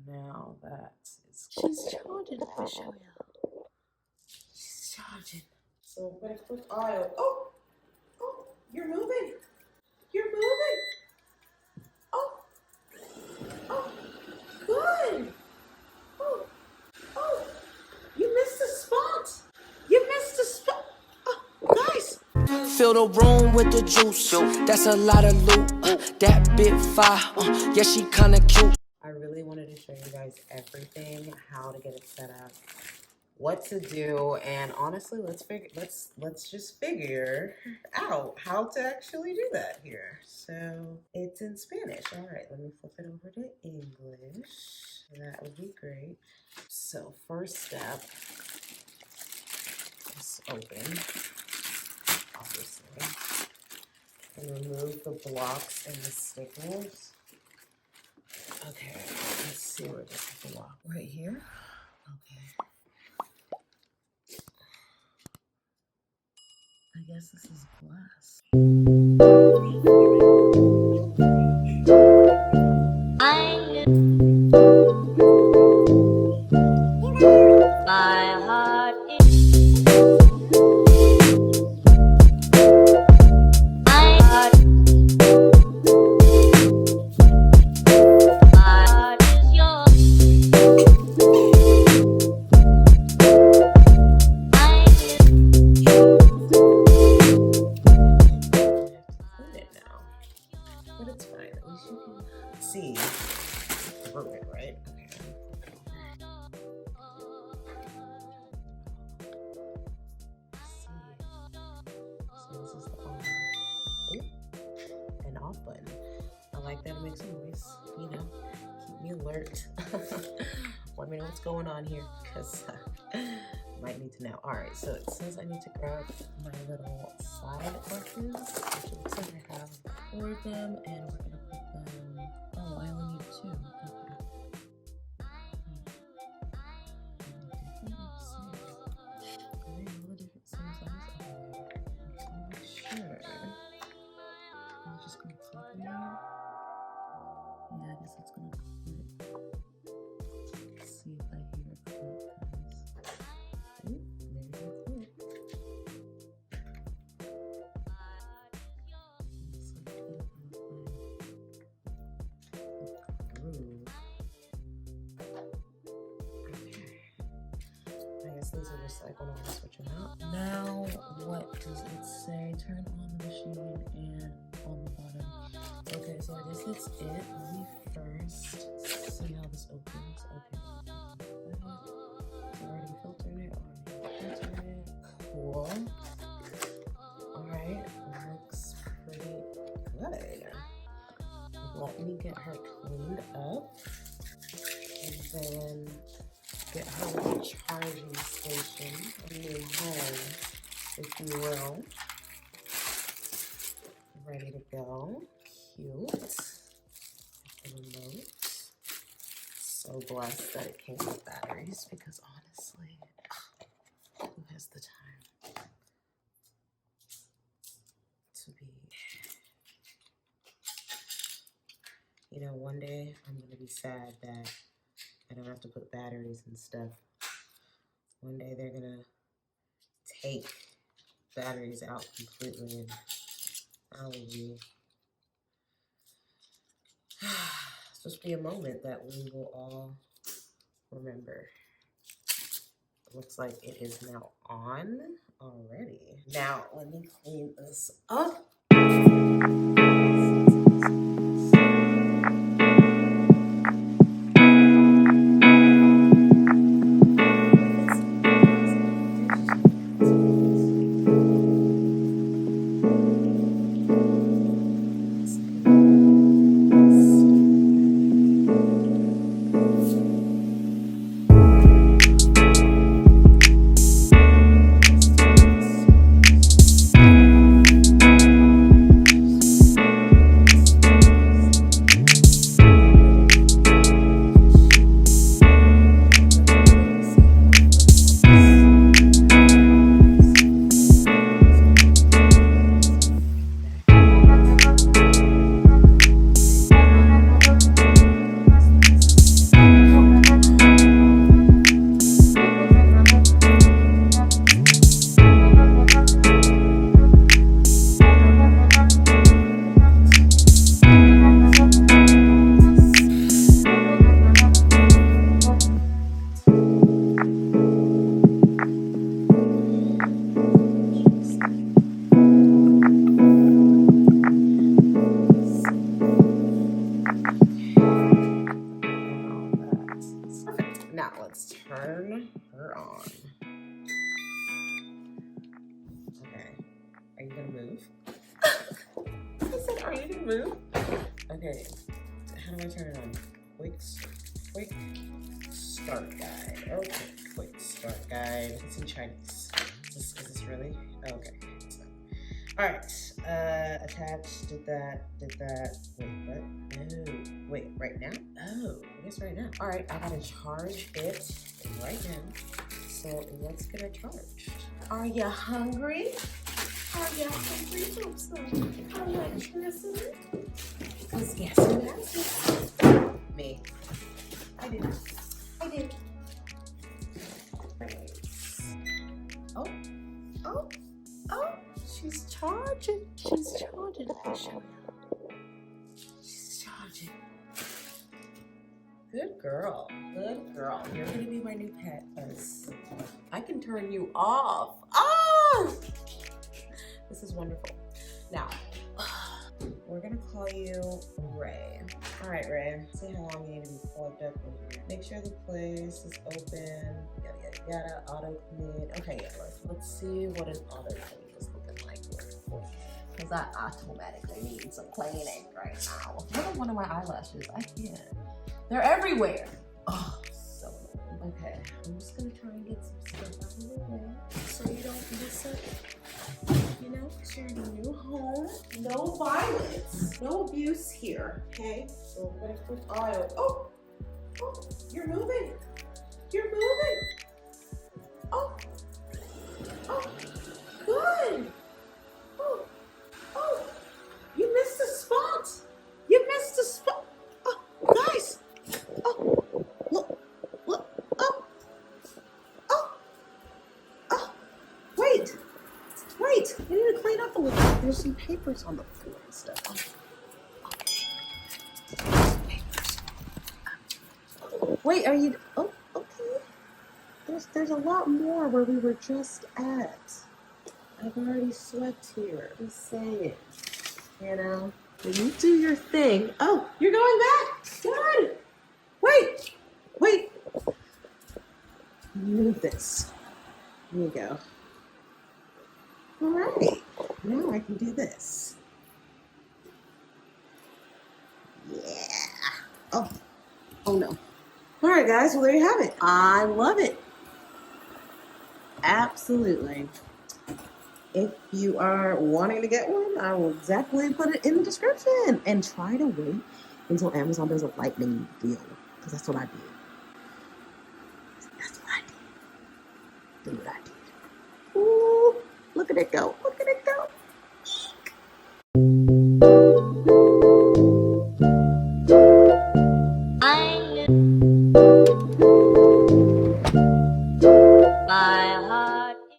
Now that is she's charging. Let me show you. She's charging. So I'm gonna click auto. Oh, you're moving. You're moving. Oh, good. Oh, you missed a spot. You missed a spot. Oh, guys. Fill the room with the juice. That's a lot of loot. That bit fire. Yeah, she kinda cute. I really wanted to show you guys everything, how to get it set up, what to do, and honestly, let's just figure out how to actually do that here. So it's in Spanish. All right, let me flip it over to English. That would be great. So first step is open, obviously, and remove the blocks and the stickers. Okay, let's see where this block. Right here? Okay. I guess this is glass. My heart That makes a noise, you know, keep me alert. Let me know what's going on here, because might need to know. All right, so it says I need to grab my little side buttons, which it looks like I have 4 of them, and we're gonna put them. Oh, I only need 2. Okay. Yeah, I guess it's gonna click. Let's see if I hear it click, guys. Ooh, there's a click. Looks like it has a groove. Okay. I guess these are just like when I want to switch them out. Now, what does it say? Turn on the machine and on the bottom. Okay, so I guess that's it. Let me first see how this opens. Okay. Already filtered it. Cool. Alright, looks pretty good. Let me get her cleaned up. And then get her a charging station. A new home, if you will. Ready to go. Cute. The remote. So blessed that it came with batteries, because honestly, who has the time to be? You know, one day I'm going to be sad that I don't have to put batteries and stuff. One day they're going to take batteries out completely, and I will be. It's supposed to be a moment that we will all remember. It looks like it is now on already. Now, let me clean this up. let's turn her on. Okay. Are you gonna move? I said, are you gonna move? Okay. How do I turn it on? Quick start guide. Okay. Quick start guide. It's in Chinese. Is this really? Oh, okay. Alright. Attach. Did that. Wait, what? Oh. Wait, right now? Oh, I guess right now. Alright, I gotta charge it right now. So let's get it charged. Are you hungry? Are you hungry for some electricity? Because guess who has it? Me. I did. Oh, she's charging. She's charging. Good girl. You're gonna be my new pet because I can turn you off. Oh! This is wonderful. Now, we're gonna call you Ray. All right, Ray. See how long you need to be plugged up in here. Make sure the place is open. Yada. Auto clean. Okay, yeah. Let's see what an auto clean is looking like. Because I automatically need some cleaning right now. Look at one of my eyelashes. I can't. They're everywhere. Oh, so annoying. Okay, I'm just gonna try and get some stuff out of the way so you don't miss it. You know, it's your new home. No violence. No abuse here. Okay? So we're gonna put auto. Oh, you're moving. Oh, good. Oh, you missed a spot. Oh, guys. Oh, look. Oh, wait. You need to clean up a little bit. There's some papers on the floor and stuff. Papers. Wait, are you? Oh, okay. There's a lot more where we were just at. I've already swept here. Just saying. You know, when you do your thing. Oh, you're going back. Good. Wait. Move this. Here you go. All right. Now I can do this. Yeah. Oh no. All right, guys. Well, there you have it. I love it. Absolutely. If you are wanting to get one, I will definitely put it in the description. And try to wait until Amazon does a lightning deal. Because that's what I did. Ooh, look at it go.